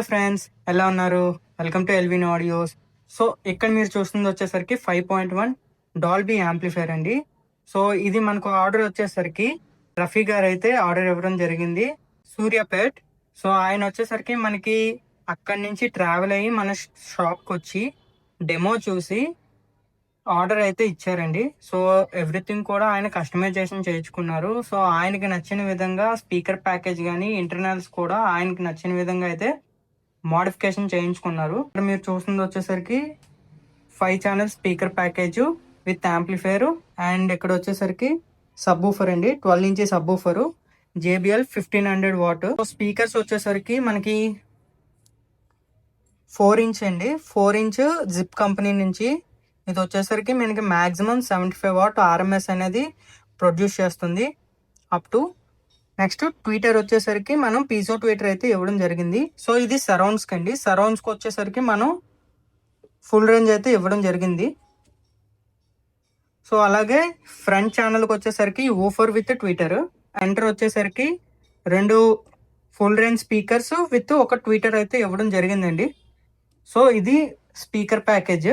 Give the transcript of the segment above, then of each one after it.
Friends, ఎలా ఉన్నారు? Welcome to Elvin Audios. So ఇక్కడ మీరు చూస్తుంది వచ్చేసరికి 5.1 డాల్బీ యాంప్లిఫైర్ అండి. సో ఇది మనకు ఆర్డర్ వచ్చేసరికి రఫీ గారు అయితే ఆర్డర్ ఇవ్వడం జరిగింది, సూర్యాపేట్. సో ఆయన వచ్చేసరికి మనకి అక్కడి నుంచి ట్రావెల్ అయ్యి మన షాప్కి వచ్చి డెమో చూసి ఆర్డర్ అయితే ఇచ్చారండి. సో ఎవ్రీథింగ్ కూడా ఆయన కస్టమైజేషన్ చేయించుకున్నారు. సో ఆయనకి నచ్చిన విధంగా స్పీకర్ ప్యాకేజ్ కానీ ఇంటర్నల్స్ కూడా ఆయనకి నచ్చిన విధంగా అయితే మోడిఫికేషన్ చేయించుకున్నారు. ఇక్కడ మీరు చూస్తుంది వచ్చేసరికి 5 channel speaker package with amplifier. And ఇక్కడ వచ్చేసరికి సబ్ ఊఫర్ అండి, 12 inch sub woofer, JBL 1500 what. Speakers వచ్చేసరికి మనకి 4 ఇంచ్ అండి, 4 ఇంచ్ జిప్ కంపెనీ నుంచి. ఇది వచ్చేసరికి మనకి మాక్సిమం 75 వాట్ RMS అనేది ప్రొడ్యూస్ చేస్తుంది అప్ టు. నెక్స్ట్ ట్విటర్ వచ్చేసరికి మనం పీజో ట్విటర్ అయితే ఇవ్వడం జరిగింది. సో ఇది సరౌండ్స్కి అండి. సరౌండ్స్కి వచ్చేసరికి మనం ఫుల్ రేంజ్ అయితే ఇవ్వడం జరిగింది. సో అలాగే ఫ్రంట్ ఛానల్కి వచ్చేసరికి ఊఫర్ విత్ ట్విటర్, ఎంటర్ వచ్చేసరికి 2 ఫుల్ రేంజ్ స్పీకర్స్ విత్ ఒక ట్విటర్ అయితే ఇవ్వడం జరిగిందండి. సో ఇది స్పీకర్ ప్యాకేజ్.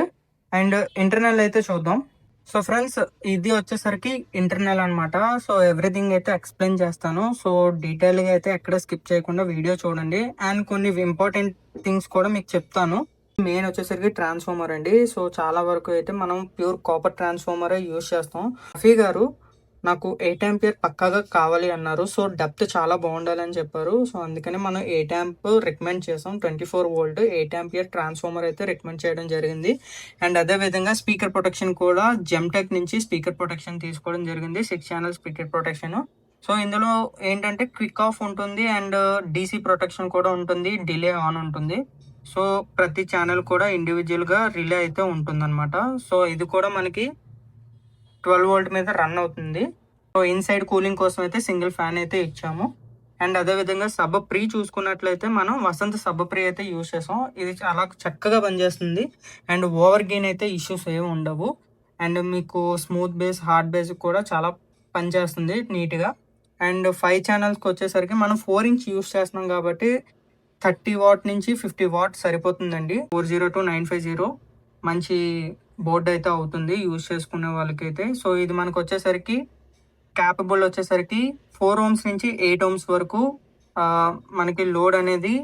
అండ్ ఇంటర్నల్ అయితే చూద్దాం. సో ఫ్రెండ్స్, ఇది వచ్చేసరికి ఇంటర్నల్ అనమాట. సో ఎవ్రీథింగ్ అయితే ఎక్స్ప్లెయిన్ చేస్తాను. సో డీటెయిల్గా అయితే ఎక్కడ స్కిప్ చేయకుండా వీడియో చూడండి. అండ్ కొన్ని ఇంపార్టెంట్ థింగ్స్ కూడా మీకు చెప్తాను. మెయిన్ వచ్చేసరికి ట్రాన్స్ఫార్మర్ అండి. సో చాలా వరకు అయితే మనం ప్యూర్ కాపర్ ట్రాన్స్ఫార్మర్ యూజ్ చేస్తాం. రఫీ గారు నాకు 8 ఆంపియర్ పక్కాగా కావాలి అన్నారు. సో డెప్త్ చాలా బాగుండాలని చెప్పారు. సో అందుకని మనం 8 ఆంప్ రికమెండ్ చేసాం. 24 వోల్ట్ 8 ఆంపియర్ ట్రాన్స్ఫార్మర్ అయితే రికమెండ్ చేయడం జరిగింది. అండ్ అదే విధంగా స్పీకర్ ప్రొటెక్షన్ కూడా జెమ్టెక్ నుంచి స్పీకర్ ప్రొటెక్షన్ తీసుకోవడం జరిగింది, 6 ఛానల్ స్పీకర్ ప్రొటెక్షన్. సో ఇందులో ఏంటంటే క్విక్ ఆఫ్ ఉంటుంది అండ్ DC ప్రొటెక్షన్ కూడా ఉంటుంది, డిలే ఆన్ ఉంటుంది. సో ప్రతి ఛానల్ కూడా ఇండివిజువల్ గా రిలే అయితే ఉంటుందన్నమాట. సో ఇది కూడా మనకి 12 వోల్ట్ మీద రన్ అవుతుంది. సో ఇన్సైడ్ కూలింగ్ కోసం అయితే సింగిల్ ఫ్యాన్ అయితే ఇచ్చాము. అండ్ అదే విధంగా సబ్ ప్రీ చూసుకున్నట్లయితే మనం వసంత్ సబ్ ప్రీ అయితే యూజ్ చేసాం. ఇది చాలా చక్కగా పనిచేస్తుంది. అండ్ ఓవర్ గెయిన్ అయితే ఇష్యూస్ ఏమి ఉండవు. అండ్ మీకు స్మూత్ బేస్, హార్డ్ బేస్ కూడా చాలా పనిచేస్తుంది నీట్గా. అండ్ 5 ఛానల్స్కి వచ్చేసరికి మనం 4 ఇంచ్ యూజ్ చేస్తున్నాం కాబట్టి 30 వాట్ నుంచి 50 వాట్ సరిపోతుందండి. 402950 మంచి బోర్డ్ అయితే అవుతుంది యూజ్ చేసుకునే వాళ్ళకైతే. సో ఇది మనకు వచ్చేసరికి క్యాపబుల్ వచ్చేసరికి 4 ohms నుంచి 8 ohms వరకు మనకి లోడ్ అనేది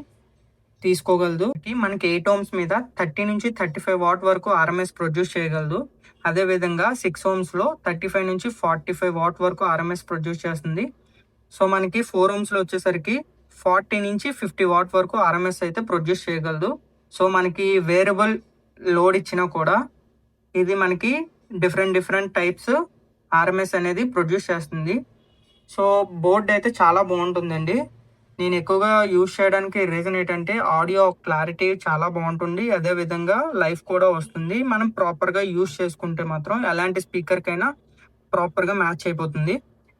తీసుకోగలదు. మనకి 8 ohms మీద 30 నుంచి 35 వాట్ వరకు RMS ప్రొడ్యూస్ చేయగలదు. అదే విధంగా 6 ohms లో 35 నుంచి 45 వాట్ వరకు RMS ప్రొడ్యూస్ చేస్తుంది. సో మనకి 4 ohms లో వచ్చేసరికి 40 నుంచి 50 వాట్ వరకు RMS అయితే ప్రొడ్యూస్ చేయగలదు. సో మనకి వేరియబుల్ లోడ్ ఇచ్చినా కూడా ఇది మనకి డిఫరెంట్ టైప్స్ RMS అనేది ప్రొడ్యూస్ చేస్తుంది. సో బోర్డ్ అయితే చాలా బాగుంటుందండి. నేను ఎక్కువగా యూజ్ చేయడానికి రీజన్ ఏంటంటే ఆడియో క్లారిటీ చాలా బాగుంటుంది, అదే విధంగా లైఫ్ కూడా వస్తుంది. మనం ప్రాపర్గా యూజ్ చేసుకుంటే మాత్రం ఎలాంటి స్పీకర్కైనా ప్రాపర్గా మ్యాచ్ అయిపోతుంది.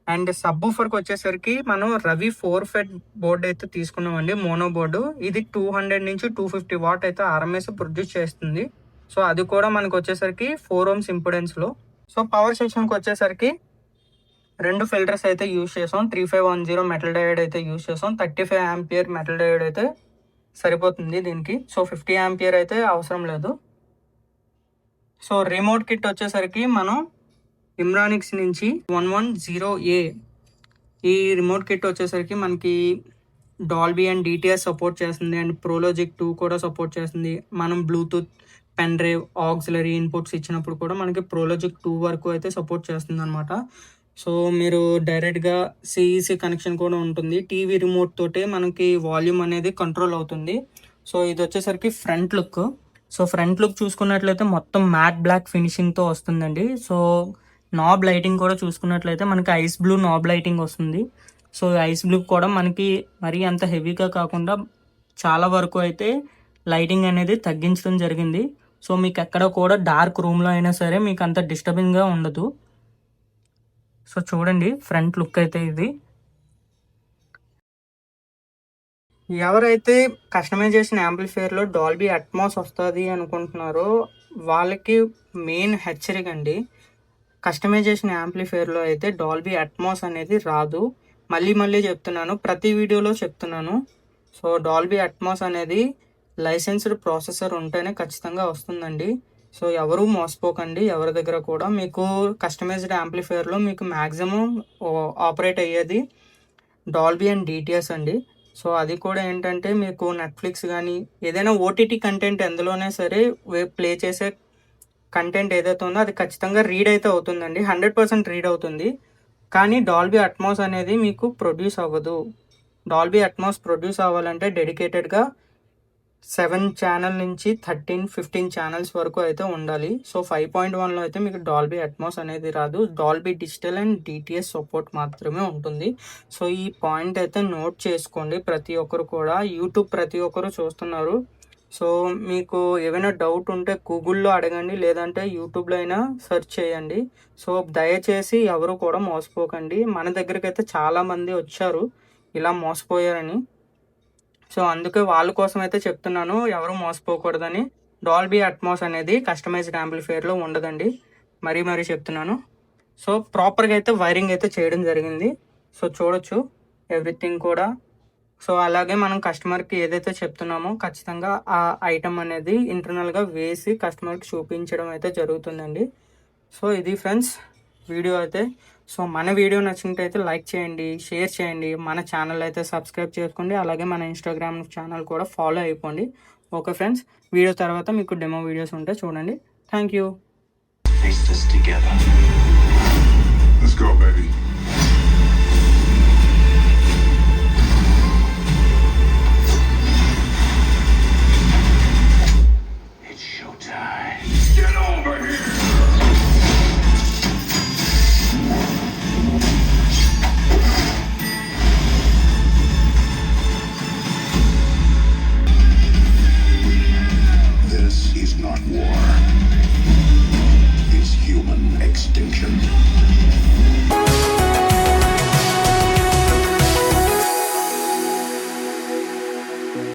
అండ్ సబ్ ఊఫర్కి వచ్చేసరికి మనం రవి 4 ఫెట్ బోర్డ్ అయితే తీసుకున్నామండి, మోనో బోర్డు. ఇది 200 నుంచి 250 వాట్ అయితే RMS ప్రొడ్యూస్ చేస్తుంది. సో అది కూడా మనకు వచ్చేసరికి 4 ohms ఇంపిడెన్స్లో. సో పవర్ సెక్షన్కి వచ్చేసరికి 2 ఫిల్టర్స్ అయితే యూజ్ చేసాం. 3510 మెటల్ డయోడ్ అయితే యూజ్ చేసాం. 35 ఆంపియర్ మెటల్ డయోడ్ అయితే సరిపోతుంది దీనికి. సో 50 ఆంపియర్ అయితే అవసరం లేదు. సో రిమోట్ కిట్ వచ్చేసరికి మనం ఇమ్రానిక్స్ నుంచి 110A ఈ రిమోట్ కిట్ వచ్చేసరికి మనకి డాల్బీ అండ్ DTS సపోర్ట్ చేస్తుంది. అండ్ ప్రోలాజిక్ 2 కూడా సపోర్ట్ చేస్తుంది. మనం Bluetooth, pen drive, auxiliary inputs ఇచ్చినప్పుడు కూడా మనకి ప్రోలాజిక్ 2 వరకు అయితే సపోర్ట్ చేస్తుంది అనమాట. సో మీరు డైరెక్ట్గా CEC కనెక్షన్ కూడా ఉంటుంది. టీవీ రిమోట్ తోటే మనకి వాల్యూమ్ అనేది కంట్రోల్ అవుతుంది. సో ఇది వచ్చేసరికి front look. So front look చూసుకున్నట్లయితే మొత్తం మ్యాట్ బ్లాక్ ఫినిషింగ్తో వస్తుందండి. సో నాబ్ లైటింగ్ కూడా చూసుకున్నట్లయితే మనకి ఐస్ బ్లూ నాబ్ లైటింగ్ వస్తుంది. సో ఐస్ బ్లూ కూడా మనకి మరీ అంత హెవీగా కాకుండా చాలా వరకు అయితే లైటింగ్ అనేది తగ్గించడం జరిగింది. సో మీకు ఎక్కడ కూడా డార్క్ రూమ్లో అయినా సరే మీకు అంత డిస్టర్బింగ్గా ఉండదు. సో చూడండి ఫ్రంట్ లుక్ అయితే ఇది. ఎవరైతే కస్టమైజేషన్ యాంప్లిఫైయర్లో డాల్బీ అట్మాస్ వస్తుంది అనుకుంటున్నారో వాళ్ళకి మెయిన్ హెచ్చరిక అండి. కస్టమైజేషన్ యాంప్లిఫైయర్లో అయితే డాల్బీ అట్మాస్ అనేది రాదు. మళ్ళీ చెప్తున్నాను, ప్రతి వీడియోలో చెప్తున్నాను. సో డాల్బీ అట్మాస్ అనేది లైసెన్స్డ్ ప్రాసెసర్ ఉంటేనే ఖచ్చితంగా వస్తుందండి. సో ఎవరు మోసపోకండి ఎవరి దగ్గర కూడా. మీకు కస్టమైజ్డ్ యాంప్లిఫైయర్లో మీకు మ్యాక్సిమం ఆపరేట్ అయ్యేది డాల్బీ అండ్ డిటిఎస్ అండి. సో అది కూడా ఏంటంటే మీకు నెట్ఫ్లిక్స్ కానీ ఏదైనా ఓటీటీ కంటెంట్ ఎందులోనే సరే ప్లే చేసే కంటెంట్ ఏదైతే ఉందో అది ఖచ్చితంగా రీడ్ అయితే అవుతుందండి, 100% రీడ్ అవుతుంది. కానీ డాల్బీ అట్మాస్ అనేది మీకు ప్రొడ్యూస్ అవ్వదు. డాల్బీ అట్మాస్ ప్రొడ్యూస్ అవ్వాలంటే డెడికేటెడ్గా 7 ఛానల్ నుంచి 13-15 ఛానల్స్ వరకు అయితే ఉండాలి. సో 5.1లో అయితే మీకు డాల్బీ అట్మాస్ అనేది రాదు. Dolby digital and DTS support మాత్రమే ఉంటుంది. సో ఈ పాయింట్ అయితే నోట్ చేసుకోండి ప్రతి ఒక్కరు కూడా. యూట్యూబ్ ప్రతి ఒక్కరు చూస్తున్నారు. సో మీకు ఏమైనా డౌట్ ఉంటే గూగుల్లో అడగండి, లేదంటే యూట్యూబ్లో అయినా సెర్చ్ చేయండి. సో దయచేసి ఎవరు కూడా మోసపోకండి. మన దగ్గరికి అయితే చాలామంది వచ్చారు ఇలా మోసపోయారని. సో అందుకే వాళ్ళ కోసం అయితే చెప్తున్నాను, ఎవరు మోసపోకూడదని. డాల్బీ అట్మాస్ అనేది కస్టమైజ్డ్ యాంప్లిఫైయర్లో ఉండదండి, మరీ చెప్తున్నాను. సో ప్రాపర్గా అయితే వైరింగ్ అయితే చేయడం జరిగింది. సో చూడొచ్చు ఎవ్రీథింగ్ కూడా. సో అలాగే మనం కస్టమర్కి ఏదైతే చెప్తున్నామో ఖచ్చితంగా ఆ ఐటమ్ అనేది ఇంటర్నల్గా వేసి కస్టమర్కి చూపించడం అయితే జరుగుతుందండి. సో ఇది ఫ్రెండ్స్ వీడియో అయితే. సో మన వీడియో నచ్చినట్టయితే లైక్ చేయండి, షేర్ చేయండి, మన ఛానల్ అయితే సబ్స్క్రైబ్ చేసుకోండి, అలాగే మన ఇన్స్టాగ్రామ్ ఛానల్ కూడా ఫాలో అయిపోండి. ఓకే ఫ్రెండ్స్, వీడియో తర్వాత మీకు డెమో వీడియోస్ ఉంటే చూడండి. Thank you. Face this together. Let's go, baby.